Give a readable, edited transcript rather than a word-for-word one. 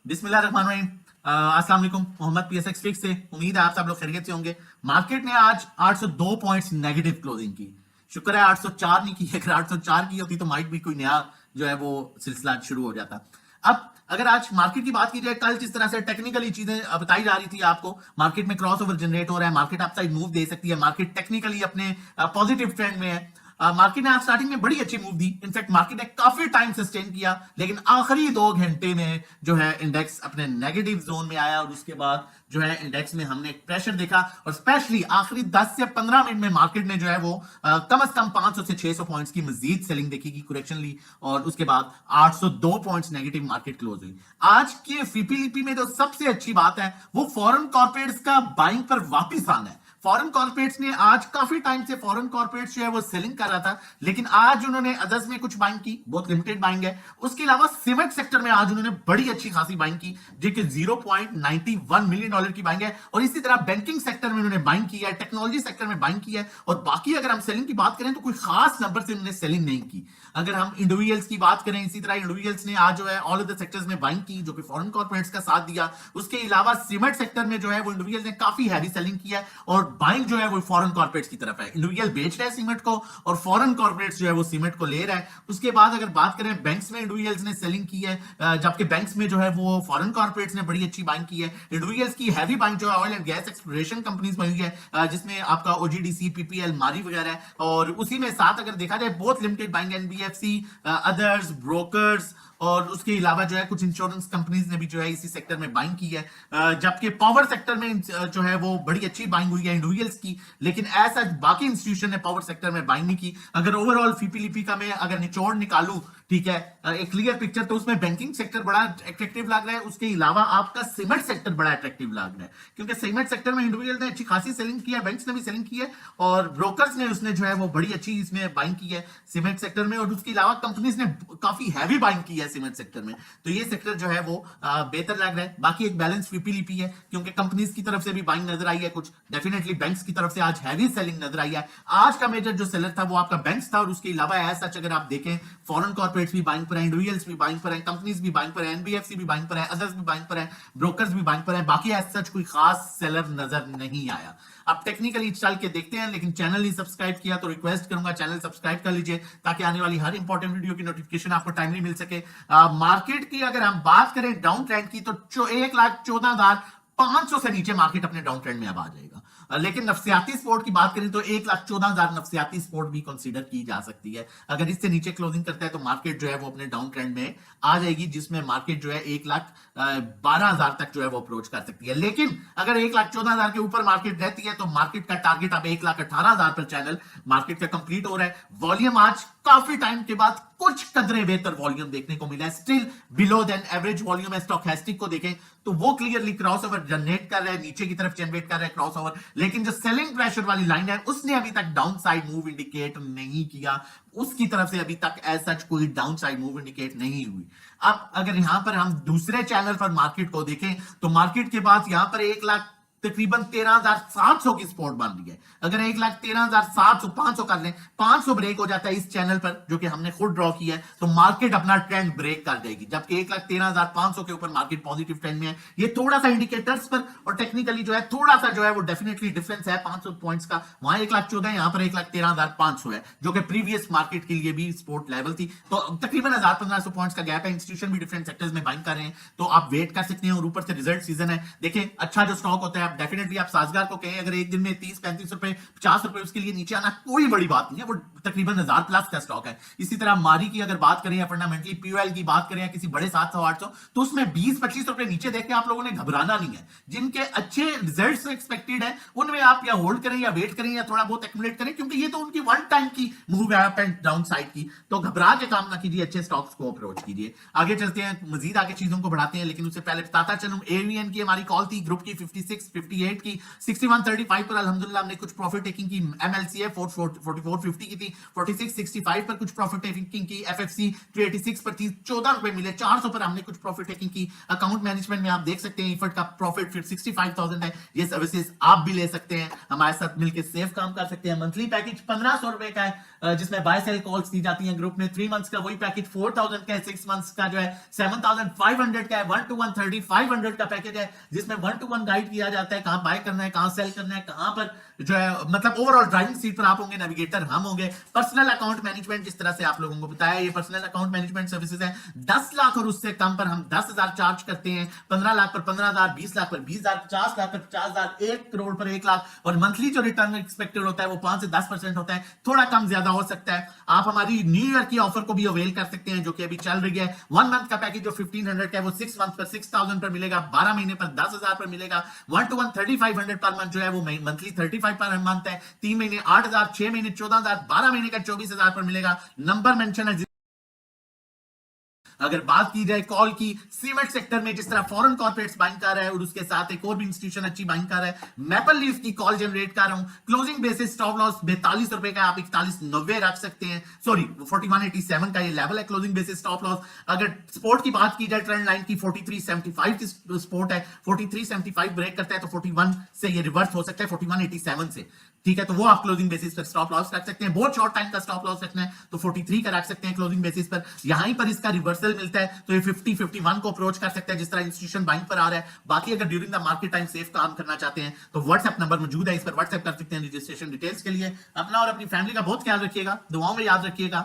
बिस्मिल्लाहिर्रहमानिर्रहीम। अस्सलाम वालेकुम। मोहम्मद पीएसएक्स फिक्स से उम्मीद है आप सब लोग खैरियत से होंगे। मार्केट ने आज 802 पॉइंट्स नेगेटिव क्लोजिंग की। शुक्र है 804 नहीं की। अगर 804 की होती तो माइट भी कोई नया जो है वो सिलसिला शुरू हो जाता। अब अगर आज मार्केट की बात की जाए, कल जिस तरह से टेक्निकली चीजें बताई जा रही थी आपको, मार्केट में क्रॉस ओवर जनरेट हो रहा है, मार्केट अपसाइड मूव दे सकती है, मार्केट टेक्निकली अपने पॉजिटिव ट्रेंड में है। मार्केट ने आज स्टार्टिंग में बड़ी अच्छी मूव दी। इनफैक्ट मार्केट ने काफी टाइम सस्टेन किया, लेकिन आखिरी 2 घंटे में जो है इंडेक्स अपने नेगेटिव जोन में आया और उसके बाद जो है इंडेक्स में हमने एक प्रेशर देखा। और स्पेशली आखिरी 10 से 15 मिनट में मार्केट ने जो है वो कम से कम 500 से 600 पॉइंट्स की मजीद सेलिंग देखी, की करेक्शन ली और उसके बाद 802 पॉइंट्स नेगेटिव मार्केट क्लोज हुई। आज के फीपीलीपी में जो सबसे अच्छी बात है वो फॉरेन कॉर्पोरेट्स का बाइंग पर वापस आना है। फॉरेन कॉर्पोरेट्स ने आज काफी टाइम से फॉरेन कॉर्पोरेट्स जो है वो सेलिंग कर रहा था, लेकिन आज उन्होंने अदर्स में कुछ बाइंग की, बहुत लिमिटेड बाइंग है। उसके अलावा सीमेंट सेक्टर में आज उन्होंने बड़ी अच्छी खासी बाइंग की, जो कि $0.91 मिलियन की बाइंग है। और इसी तरह बैंकिंग सेक्टर में उन्होंने बाइंग की है, टेक्नोलॉजी सेक्टर में बाइंग की है। और बाकी अगर हम सेलिंग की बात करें तो कोई खास नंबर से उन्होंने सेलिंग नहीं की। अगर हम इंडिविजुअल्स की बात करें, इसी तरह इंडिविजुअल्स ने आज जो है ऑल ऑफ द सेक्टर्स में बाइंग की, जो कि फॉरेन कॉर्पोरेट्स का साथ दिया। उसके अलावा सीमेंट सेक्टर में जो है वो इंडिविजुअल्स ने काफी हैवी सेलिंग की है और बाइंग जो है वो फॉरेन कॉर्पोरेट्स की तरफ है। इंडिविजुअल बेच रहे हैं सीमेंट को और फॉरेन कॉर्पोरेट्स जो है वो सीमेंट को ले रहा है। उसके बाद अगर बात करें बैंक्स में, इंडिविजुअल्स ने सेलिंग की है, जबकि बैंक्स में जो है वो फॉरेन कॉर्पोरेट्स ने बड़ी अच्छी बाइंग की है। इंडिविजुअल्स की हैवी बाइंग जो है oil and gas exploration companies में हुई है, जिसमें आपका ओजीडीसी, पीपीएल, मारी वगैरह है। और उसी में साथ अगर देखा जाए बहुत limited buying NBFC, others, brokers और उसके अलावा जो है कुछ इंश्योरेंस कंपनीज ने भी जो है इसी सेक्टर में बाइंग की है। जबकि पावर सेक्टर में जो है वो बड़ी अच्छी बाइंग हुई है इंडिविजुअल्स की, लेकिन ऐसा बाकी इंस्टीट्यूशन ने पावर सेक्टर में बाइंग नहीं की। अगर ओवरऑल फीपीलीपी का मैं अगर निचोड़ निकालूं, ठीक है, एक क्लियर पिक्चर, तो उसमें बैंकिंग सेक्टर बड़ा अट्रैक्टिव लग रहा है। उसके अलावा आपका सीमेंट सेक्टर बड़ा अट्रैक्टिव लग रहा है, क्योंकि सीमेंट सेक्टर में इंडिविजुअल ने अच्छी खासी सेलिंग की है, बैंक्स ने भी सेलिंग की है और ब्रोकर्स ने उसने जो है वो बड़ी अच्छी इसमें बाइंग की है सीमेंट सेक्टर में। और उसके अलावा कंपनीज ने काफी हैवी बाइंग की है सीमेंट सेक्टर में। तो ये सेक्टर जो है वो बेहतर लग रहा है। बाकी एक बैलेंस फीपीलीपी है, क्योंकि कंपनीज की तरफ से भी बाइंग नजर आई है, कुछ डेफिनेटली बैंक्स की तरफ से आज हैवी सेलिंग नजर आई है। आज का मेजर जो सेलर था वो आपका बैंक्स था और उसके अलावा ऐसा अगर आप देखें फॉरेन कॉर्पोरेट्स भी बाइंग पर है, इंडिविजुअल्स भी बाइंग पर है, कंपनीज भी बाइंग पर है, एनबीएफसी भी बाइंग पर है, अदर्स भी बाइंग पर है, ब्रोकर्स भी बाइंग पर है। बाकी ऐसा कोई खास सेलर नजर नहीं आया। अब टेक्निकली चल के देखते हैं, लेकिन चैनल नहीं सब्सक्राइब किया तो रिक्वेस्ट करूंगा चैनल सब्सक्राइब कर लीजिए, ताकि आने वाली हर इंपॉर्टेंट वीडियो की नोटिफिकेशन आपको टाइमली मिल सके। मार्केट की अगर हम बात करें डाउन ट्रेंड की, तो 1,14,500 से नीचे मार्केट अपने डाउन ट्रेंड में अब आ जाएगा। लेकिन नफ्सियाती सपोर्ट की बात करें तो 1,14,000 नफ्सियाती सपोर्ट भी कंसीडर की जा सकती है। अगर इससे नीचे क्लोजिंग करता है तो मार्केट जो है वो अपने डाउन ट्रेंड में आ जाएगी, जिसमें मार्केट जो है 1,12,000 तक जो है वो अप्रोच कर सकती है। लेकिन अगर 1,14,000 के ऊपर मार्केट रहती है तो मार्केट का टारगेट अब 1,18,000 पर चैनल मार्केट का कंप्लीट हो रहा है। वॉल्यूम आज काफी टाइम के बाद कुछ कदरे बेहतर वॉल्यूम देखने को मिला है, still below than average volume है। स्टॉकेस्टिक को देखें तो वो क्लियरली क्रॉसओवर जनरेट कर रहा है, नीचे की तरफ जनरेट कर रहा है क्रॉसओवर, लेकिन जो सेलिंग प्रेशर वाली लाइन है उसने अभी तक डाउन साइड मूव इंडिकेट नहीं किया। उसकी तरफ से अभी तक ऐसा कोई डाउन साइड मूव इंडिकेट नहीं हुई। अब अगर यहां पर हम दूसरे चैनल पर मार्केट को देखें तो मार्केट के बाद यहां पर 1,00,000 तकरीबन 13,700 की सपोर्ट बन रही है। अगर 1,13,700 500 कर लें, 500 ब्रेक हो जाता है इस चैनल पर जो कि हमने खुद ड्रॉ किया है, तो मार्केट अपना ट्रेंड ब्रेक कर देगी। जबकि 1,13,500 के ऊपर मार्केट पॉजिटिव ट्रेंड में है। ये थोड़ा सा इंडिकेटर्स पर और टेक्निकली जो है थोड़ा सा जो है वो डेफिनेटली डिफरेंस है 500 पॉइंट्स का। वहां 1,14,000 यहां पर 1,13,500 है, जो कि प्रीवियस मार्केट के लिए भी सपोर्ट लेवल थी। तो तकरीबन 1,000-1,500 पॉइंट्स का गैप है। इंस्टीट्यूशन भी डिफरेंट सेक्टर्स में बाइंग कर रहे हैं, तो आप वेट कर सकते हैं। और ऊपर से रिजल्ट सीजन है, देखें अच्छा जो स्टॉक होता है, आप डेफिनेटली आप साजगार को कहें अगर एक दिन में 30-35 रुपए, 50 रुपए उसके लिए नीचे आना कोई बड़ी बात नहीं है, वो तकरीबन 1,000 प्लस का स्टॉक है। इसी तरह मारी की अगर बात करें या फंडामेंटली पीओएल की बात करें या किसी बड़े 700-800, तो उसमें 20-25 रुपए नीचे देख के आप लोगों ने घबराना नहीं है। जिनके अच्छे रिजल्ट्स एक्सपेक्टेड है उनमें आप या होल्ड करें या वेट करें या थोड़ा बहुत एक्यूमुलेट करें, क्योंकि ये तो उनकी वन टाइम की मूव है अप एंड डाउन साइड की। तो घबरा के काम ना कीजिए, अच्छे स्टॉक्स को अप्रोच कीजिए। आगे चलते हैं, मजीद आगे चीजों को बढ़ाते हैं, लेकिन उससे पहले बताता चलूं एवीएन की हमारी कॉल थी ग्रुप की 56 58 की, 6135 पर अल्हम्दुलिल्लाह हमने कुछ प्रॉफिट टेकिंग की, एमएलसी है 4450 की थी, 4665 पर कुछ प्रॉफिट टेकिंग की, एफएफसी 386 पर थी, 14 रुपए मिले, 400 पर हमने कुछ प्रॉफिट टेकिंग की। अकाउंट मैनेजमेंट में आप देख सकते हैं इफर्ट का प्रॉफिट फिर 65,000 है। ये सर्विसेज आप भी ले सकते हैं, हमारे साथ मिलकर सेफ काम कर सकते हैं। मंथली पैकेज 1500 रुपए का है, जिसमें बाय सेल कॉल्स दी जाती हैं ग्रुप में। 3 मंथ्स का वही पैकेज 4000 का है, 6 मंथ्स का जो है 7500 का है, 1 to 1 3500 का पैकेज है, जिसमें 1 to 1 गाइड किया जाता है, कहां बाय करना है, कहां सेल करना है, कहां पर जो है मतलब ओवरऑल ड्राइविंग सीट पर आप होंगे, नेविगेटर हम होंगे। पर्सनल अकाउंट मैनेजमेंट, जिस तरह से आप लोगों को बताया, ये पर्सनल अकाउंट मैनेजमेंट सर्विसेज है। 10 लाख और उससे कम पर हम 10,000 चार्ज करते हैं, 15 लाख पर 15,000, 20 लाख पर 20,000, 50 लाख पर 50,000, 1 करोड़ पर 1 लाख, और मंथली जो रिटर्न एक्सपेक्टेड होता है वो 5 से 10% होता है, थोड़ा कम ज्यादा हो सकता है। आप हमारी न्यू ईयर की ऑफर को भी अवेल कर सकते हैं, जो कि अभी चल रही है। 1 मंथ का पैकेज जो 1500 का है वो 6 मंथ पर 6000 पर मिलेगा, 12 महीने पर 10,000 पर मिलेगा। 1 to 1 3500 पर मंथ जो है वो मंथली 35 पर मंथ है, 3 महीने 8,000, 6 महीने 14,000, 12 महीने का 24,000 पर मिलेगा। नंबर मेंशन है। अगर बात की जाए कॉल की, सीमेंट सेक्टर में जिस तरह फॉरेन कॉर्पोरेट्स बाइंग कर रहा है और उसके साथ एक और भी इंस्टीट्यूशन अच्छी बाइंग कर रहा है, मैपल लीफ की कॉल जनरेट कर रहा हूं। क्लोजिंग बेसिस स्टॉप लॉस 42 रुपए का, आप 41.90 रख सकते हैं। सॉरी 4187 का ये लेवल है क्लोजिंग बेसिस स्टॉप लॉस। अगर सपोर्ट की बात की जाए, ट्रेंड लाइन की 4375 की सपोर्ट है, 4375 ब्रेक करता है तो 41 से ये रिवर्स हो सकता है 4187 से, ठीक है। तो वो आप क्लोजिंग बेसिस पर स्टॉप लॉस रख सकते हैं। बहुत शॉर्ट टाइम का स्टॉप लॉस रखना है तो 43 का रख सकते हैं क्लोजिंग बेसिस पर। यहां पर इसका रिवर्सल मिलता है तो ये 50-51 को अप्रोच कर सकता है, जिस तरह इंस्टीट्यूशन बाइंग पर आ रहा है। बाकी अगर during the market time safe काम करना चाहते हैं तो व्हाट्सएप नंबर मौजूद है, इस पर व्हाट्सएप कर सकते हैं रजिस्ट्रेशन डिटेल्स के लिए। अपना और अपनी फैमिली का बहुत ख्याल रखिएगा, दुआओं में याद रखिएगा।